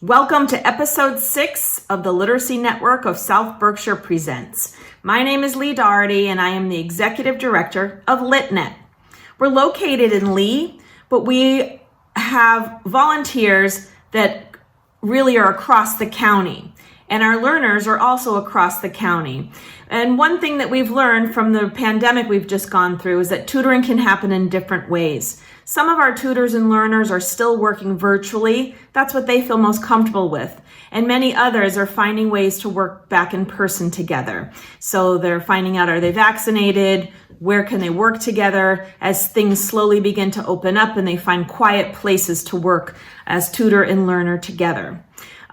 Welcome to episode 6 of the Literacy Network of South Berkshire Presents. My name is Lee Doherty and I am the Executive Director of LitNet. We're located in Lee, but we have volunteers that really are across the county. And our learners are also across the county. And one thing that we've learned from the pandemic we've just gone through is that tutoring can happen in different ways. Some of our tutors and learners are still working virtually. That's what they feel most comfortable with. And many others are finding ways to work back in person together. So they're finding out, are they vaccinated? Where can they work together as things slowly begin to open up and they find quiet places to work as tutor and learner together.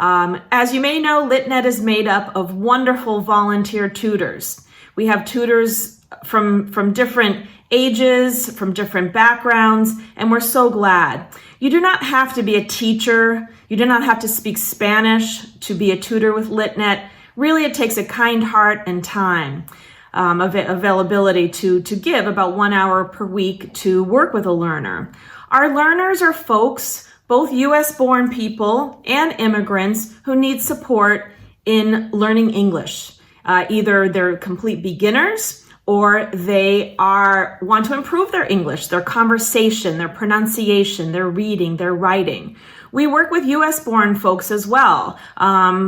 As you may know, LitNet is made up of wonderful volunteer tutors. We have tutors from different ages, from different backgrounds, and we're so glad. You do not have to be a teacher. You do not have to speak Spanish to be a tutor with LitNet. Really, it takes a kind heart and time, availability to give about 1 hour per week to work with a learner. Our learners are folks, both U.S.-born people and immigrants who need support in learning English. Either they're complete beginners or they want to improve their English, their conversation, their pronunciation, their reading, their writing. We work with U.S.-born folks as well,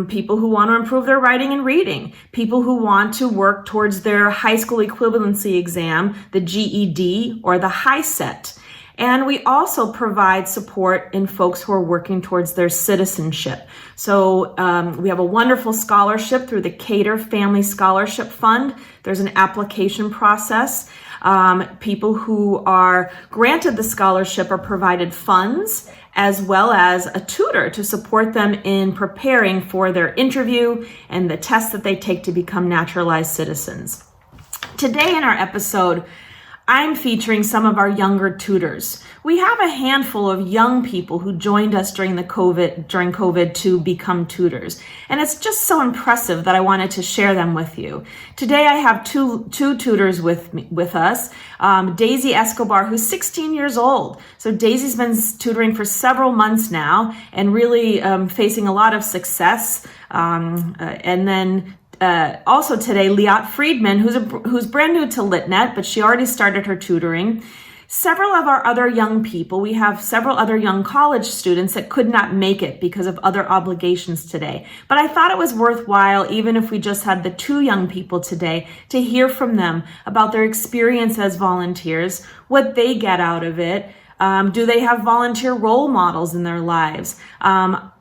people who want to improve their writing and reading, people who want to work towards their high school equivalency exam, the GED or the HiSET. And we also provide support in folks who are working towards their citizenship. So we have a wonderful scholarship through the Cater Family Scholarship Fund. There's an application process. People who are granted the scholarship are provided funds as well as a tutor to support them in preparing for their interview and the tests that they take to become naturalized citizens. Today in our episode, I'm featuring some of our younger tutors. We have a handful of young people who joined us during COVID to become tutors. And it's just so impressive that I wanted to share them with you. Today I have two tutors with us. Daisy Escobar, who's 16 years old. So Daisy's been tutoring for several months now and really facing a lot of success. And then also today, Liat Friedman, who's brand new to LitNet, but she already started her tutoring. Several of our other young people, we have several other young college students that could not make it because of other obligations today. But I thought it was worthwhile, even if we just had the 2 young people today, to hear from them about their experience as volunteers, what they get out of it. Do they have volunteer role models in their lives?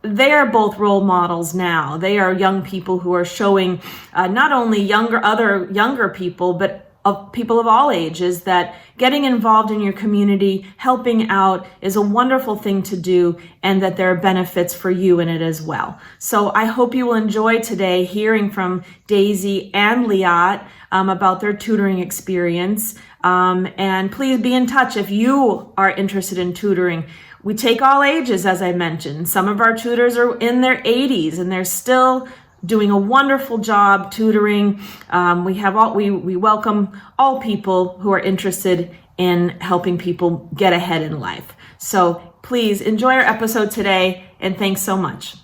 They are both role models now. They are young people who are showing not only other younger people, but of people of all ages that getting involved in your community, helping out is a wonderful thing to do and that there are benefits for you in it as well. So I hope you will enjoy today hearing from Daisy and Liat about their tutoring experience. And please be in touch if you are interested in tutoring. We take all ages, as I mentioned. Some of our tutors are in their 80s and they're still doing a wonderful job tutoring. We welcome all people who are interested in helping people get ahead in life. So please enjoy our episode today and thanks so much.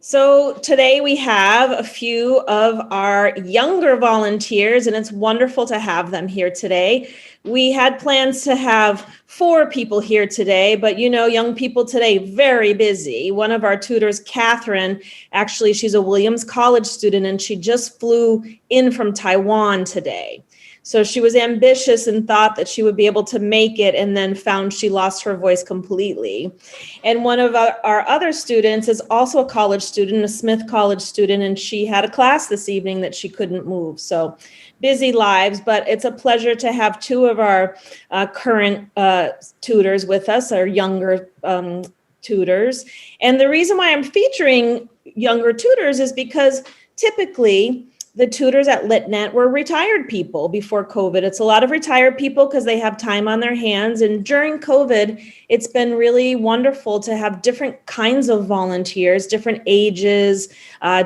So today we have a few of our younger volunteers, and it's wonderful to have them here today. We had plans to have 4 people here today, but you know, young people today, very busy. One of our tutors, Catherine, actually, she's a Williams College student, and she just flew in from Taiwan today. So she was ambitious and thought that she would be able to make it and then found she lost her voice completely. And one of our other students is also a college student, a Smith College student, and she had a class this evening that she couldn't move. So busy lives, but it's a pleasure to have 2 of our current tutors with us, our younger tutors. And the reason why I'm featuring younger tutors is because typically the tutors at LitNet were retired people before COVID. It's a lot of retired people because they have time on their hands. And during COVID, it's been really wonderful to have different kinds of volunteers, different ages,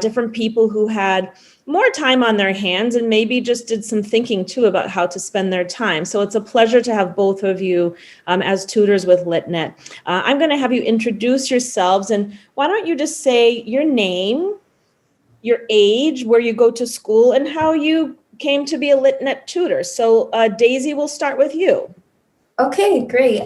different people who had more time on their hands and maybe just did some thinking too about how to spend their time. So it's a pleasure to have both of you as tutors with LitNet. I'm going to have you introduce yourselves, and why don't you just say your name, your age, where you go to school, and how you came to be a LitNet tutor. So Daisy, we'll start with you. Okay, great.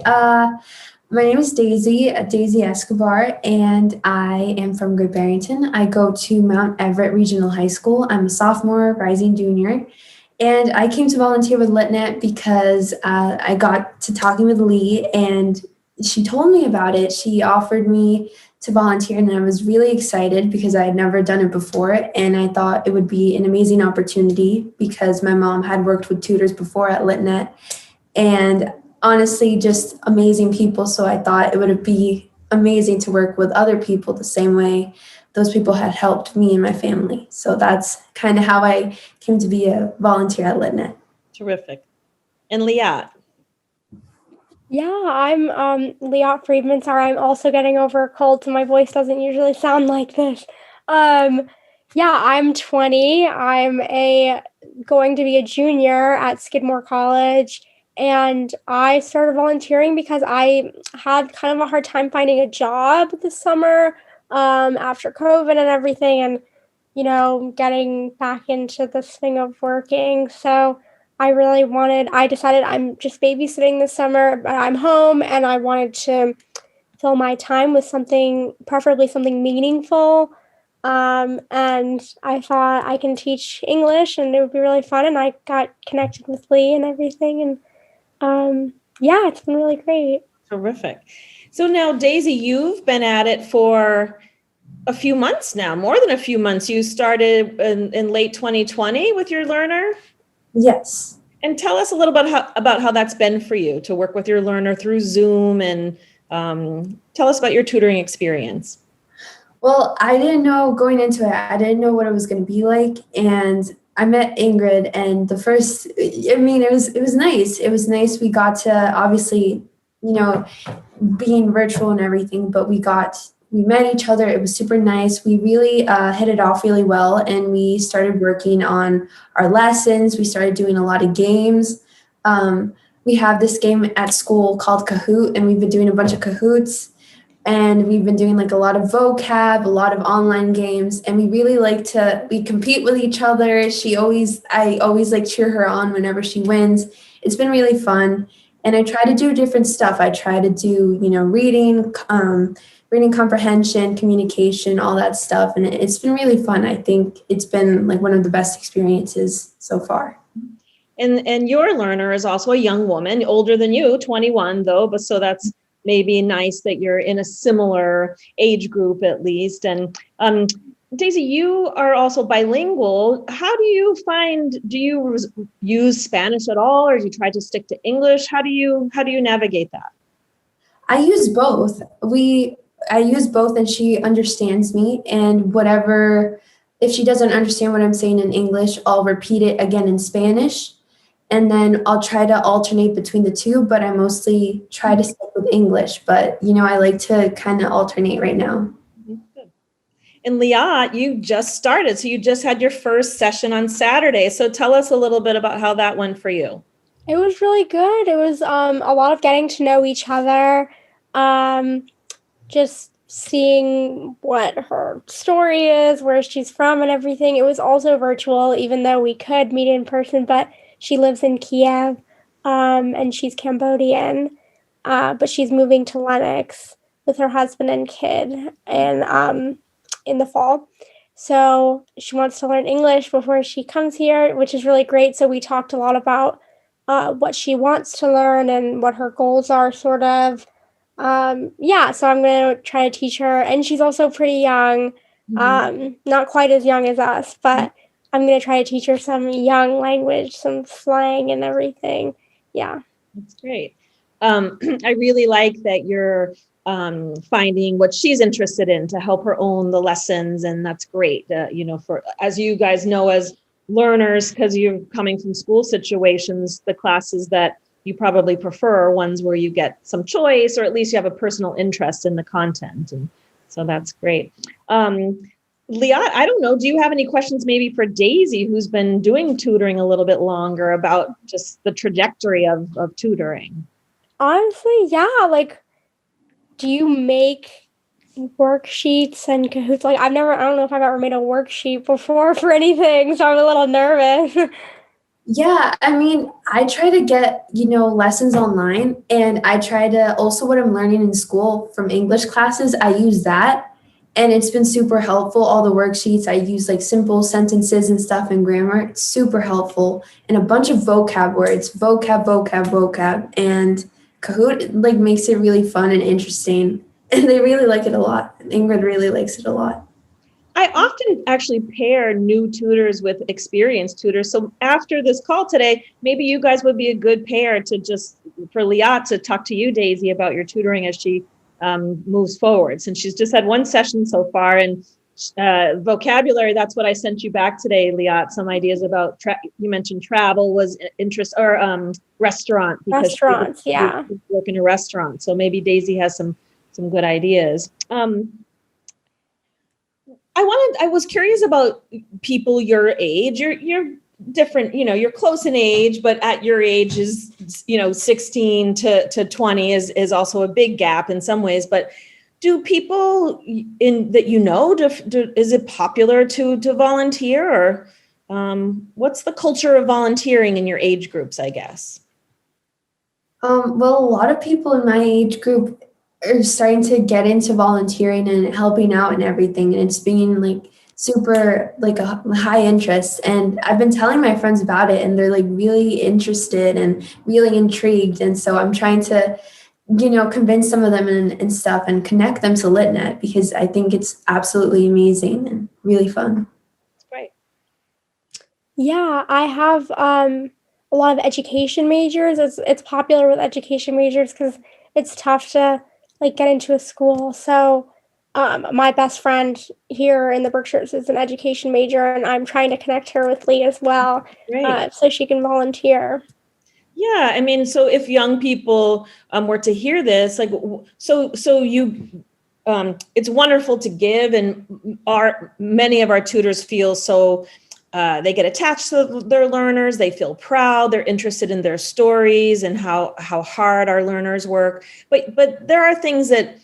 My name is Daisy Escobar, and I am from Great Barrington. I go to Mount Everett Regional High School. I'm a sophomore, rising junior, and I came to volunteer with LitNet because I got to talking with Lee, and she told me about it. She offered me to volunteer, and I was really excited because I had never done it before, and I thought it would be an amazing opportunity because my mom had worked with tutors before at LitNet, and honestly just amazing people. So I thought it would be amazing to work with other people the same way those people had helped me and my family. So that's kind of how I came to be a volunteer at LitNet. Terrific. And Liat. Yeah, I'm Liat Friedman. Sorry, I'm also getting over a cold, so my voice doesn't usually sound like this. Yeah, I'm 20. Going to be a junior at Skidmore College. And I started volunteering because I had kind of a hard time finding a job this summer after COVID and everything, and, getting back into this thing of working. So I decided I'm just babysitting this summer, but I'm home and I wanted to fill my time with preferably something meaningful. And I thought I can teach English and it would be really fun. And I got connected with Lee and everything. And yeah, it's been really great. Terrific. So now, Daisy, you've been at it for a few months now, more than a few months. You started in late 2020 with your learner? Yes. And tell us a little bit about how that's been for you to work with your learner through Zoom, and tell us about your tutoring experience. Well, I didn't know going into it, I didn't know what it was going to be like. And I met Ingrid, and it was nice. It was nice. We got to obviously, being virtual and everything, but we met each other. It was super nice. We really hit it off really well, and we started working on our lessons. We started doing a lot of games. We have this game at school called Kahoot, and we've been doing a bunch of Kahoots. And we've been doing like a lot of vocab, a lot of online games, and we really we compete with each other. I always like cheer her on whenever she wins. It's been really fun. And I try to do different stuff. I try to do, reading comprehension, communication, all that stuff. And it's been really fun. I think it's been like one of the best experiences so far. And your learner is also a young woman, older than you, 21 though, but so that's maybe nice that you're in a similar age group at least. And Daisy, you are also bilingual. How do you use Spanish at all, or do you try to stick to English? How do you navigate that? I use both. I use both, and she understands me, and if she doesn't understand what I'm saying in English, I'll repeat it again in Spanish. And then I'll try to alternate between the two, but I mostly try to stick with English. But, I like to kind of alternate right now. Good. And Liat, you just started. So you just had your first session on Saturday. So tell us a little bit about how that went for you. It was really good. It was a lot of getting to know each other, just seeing what her story is, where she's from and everything. It was also virtual, even though we could meet in person, but she lives in Kiev, and she's Cambodian, but she's moving to Lennox with her husband and kid in the fall. So she wants to learn English before she comes here, which is really great. So we talked a lot about what she wants to learn and what her goals are, sort of. So I'm going to try to teach her. And she's also pretty young, not quite as young as us, but I'm going to try to teach her some young language, some slang and everything. Yeah. That's great. I really like that you're finding what she's interested in to help her own the lessons. And that's great, for, as you guys know, as learners, because you're coming from school situations, the classes that you probably prefer are ones where you get some choice, or at least you have a personal interest in the content. And so that's great. Liat, I don't know. Do you have any questions maybe for Daisy, who's been doing tutoring a little bit longer, about just the trajectory of tutoring? Honestly, yeah. Like, do you make worksheets and Kahoots? Like, I don't know if I've ever made a worksheet before for anything, so I'm a little nervous. Yeah, I mean, I try to get, lessons online, and I try to also what I'm learning in school from English classes, I use that. And it's been super helpful. All the worksheets, I use like simple sentences and stuff and grammar. It's super helpful. And a bunch of vocab words, vocab. And Kahoot like makes it really fun and interesting. And they really like it a lot. Ingrid really likes it a lot. I often actually pair new tutors with experienced tutors. So after this call today, maybe you guys would be a good pair for Liat to talk to you, Daisy, about your tutoring as she moves forward. Since she's just had one session so far, and vocabulary, that's what I sent you back today, Liat. Some ideas about, you mentioned travel was interest, or restaurant. Restaurants, yeah. Work in a restaurant. So maybe Daisy has some good ideas. I was curious about people your age. You're different, you're close in age, but at your age is, 16 to 20 is also a big gap in some ways. But do people is it popular to volunteer, or what's the culture of volunteering in your age groups, I guess? Well, a lot of people in my age group are starting to get into volunteering and helping out and everything, and it's being like super like a high interest. And I've been telling my friends about it, and they're like really interested and really intrigued. And so I'm trying to, convince some of them and stuff and connect them to LitNet, because I think it's absolutely amazing and really fun. That's great. Yeah, I have a lot of education majors. It's popular with education majors because it's tough to like get into a school. So my best friend here in the Berkshires is an education major, and I'm trying to connect her with Lee as well, so she can volunteer. Yeah, I mean, so if young people were to hear this, like, so you, it's wonderful to give, and many of our tutors feel so. They get attached to their learners. They feel proud. They're interested in their stories and how hard our learners work. But there are things that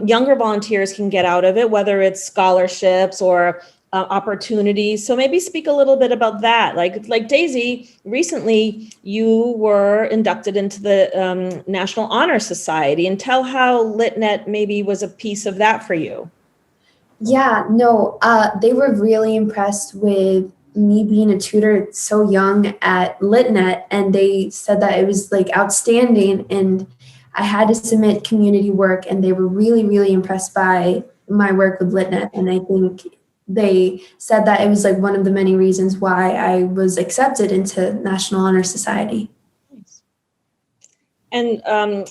younger volunteers can get out of it, whether it's scholarships or opportunities. So maybe speak a little bit about that. Like Daisy, recently you were inducted into the National Honor Society, and tell how LitNet maybe was a piece of that for you. Yeah, no, they were really impressed with me being a tutor so young at LitNet, and they said that it was like outstanding, and I had to submit community work, and they were really, really impressed by my work with LitNet. And I think they said that it was like one of the many reasons why I was accepted into National Honor Society. Nice. And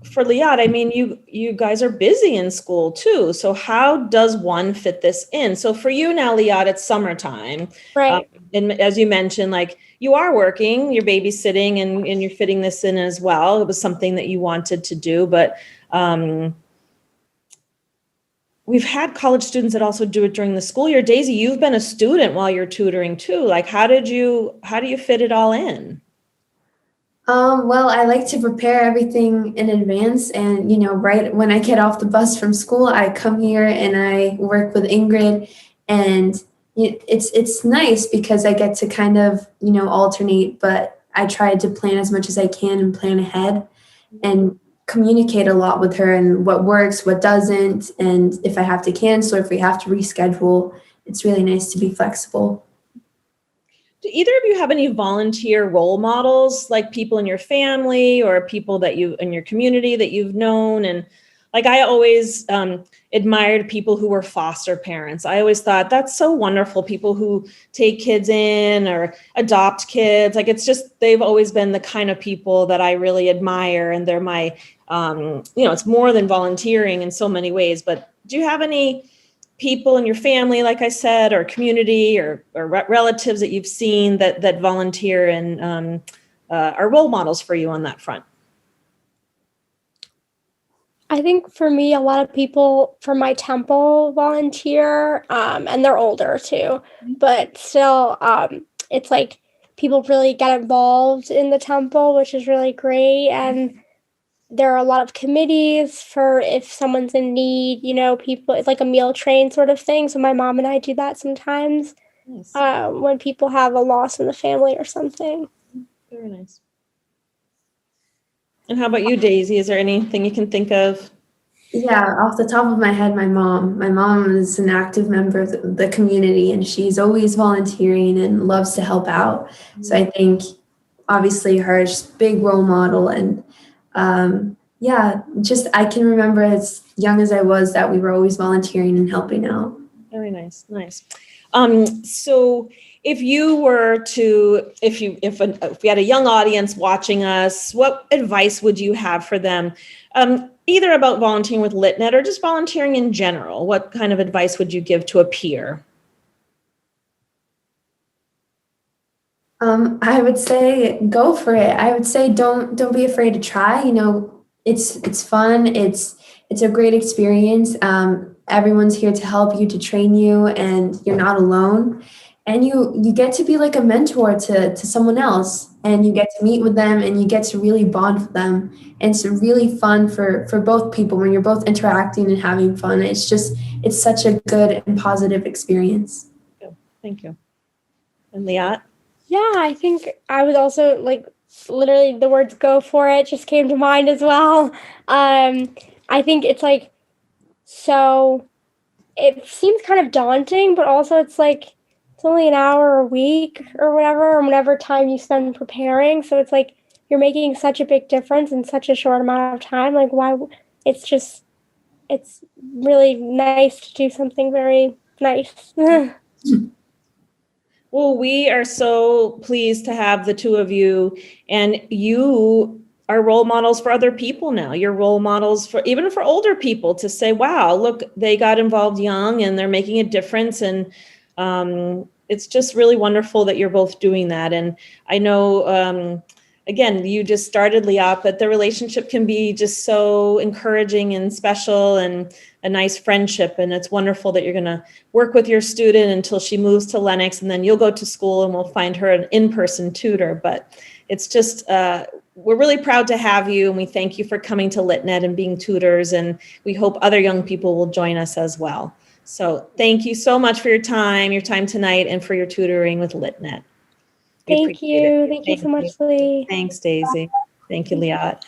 for Liat, I mean, you guys are busy in school too. So how does one fit this in? So for you now, Liat, it's summertime. Right. And as you mentioned, like you are working, you're babysitting, and you're fitting this in as well. It was something that you wanted to do, but we've had college students that also do it during the school year. Daisy, you've been a student while you're tutoring too. Like, how do you fit it all in? Well, I like to prepare everything in advance, and right when I get off the bus from school, I come here and I work with Ingrid, and it's nice because I get to kind of alternate, but I try to plan as much as I can and plan ahead and communicate a lot with her and what works, what doesn't, and if I have to cancel or if we have to reschedule. It's really nice to be flexible. Do either of you have any volunteer role models, like people in your family or people that you in your community that you've known? And like, I always admired people who were foster parents. I always thought that's so wonderful. People who take kids in or adopt kids. Like, it's just, they've always been the kind of people that I really admire. And they're my, it's more than volunteering in so many ways. But do you have any people in your family, like I said, or community or relatives that you've seen that volunteer and are role models for you on that front? I think for me, a lot of people from my temple volunteer, and they're older too, but still, it's like people really get involved in the temple, which is really great. And there are a lot of committees for if someone's in need, people, it's like a meal train sort of thing. So my mom and I do that sometimes Nice. when people have a loss in the family or something. Very nice. And how about you, Daisy? Is there anything you can think of? Yeah, off the top of my head, my mom. My mom is an active member of the community, and she's always volunteering and loves to help out. So I think obviously her is just big role model, and yeah, just I can remember as young as I was that we were always volunteering and helping out. Very nice, nice. So if you were to, if we had a young audience watching us, what advice would you have for them? Either about volunteering with LitNet or just volunteering in general. What kind of advice would you give to a peer? I would say go for it. I would say don't be afraid to try. It's fun. It's a great experience. Everyone's here to help you, to train you, and you're not alone. And you get to be like a mentor to someone else, and you get to meet with them, and you get to really bond with them. And it's really fun for both people when you're both interacting and having fun. It's such a good and positive experience. Thank you. And Liat? Yeah, I think I was also like literally the words "go for it" just came to mind as well. I think it's like so it seems kind of daunting, but also it's like it's only an hour a week or whatever time you spend preparing. So it's like you're making such a big difference in such a short amount of time. Like why it's really nice to do something very nice. Well, we are so pleased to have the two of you, and you are role models for other people now. You're role models for even for older people to say, wow, look, they got involved young and they're making a difference. And it's just really wonderful that you're both doing that. And I know, again, you just started, Liat, but the relationship can be just so encouraging and special and a nice friendship. And it's wonderful that you're going to work with your student until she moves to Lenox, and then you'll go to school and we'll find her an in-person tutor. But it's just, we're really proud to have you, and we thank you for coming to LitNet and being tutors, and we hope other young people will join us as well. So thank you so much for your time tonight, and for your tutoring with LitNet. Thank you. Thank you so much, Lee. Thanks, Daisy. Thank you, Liat.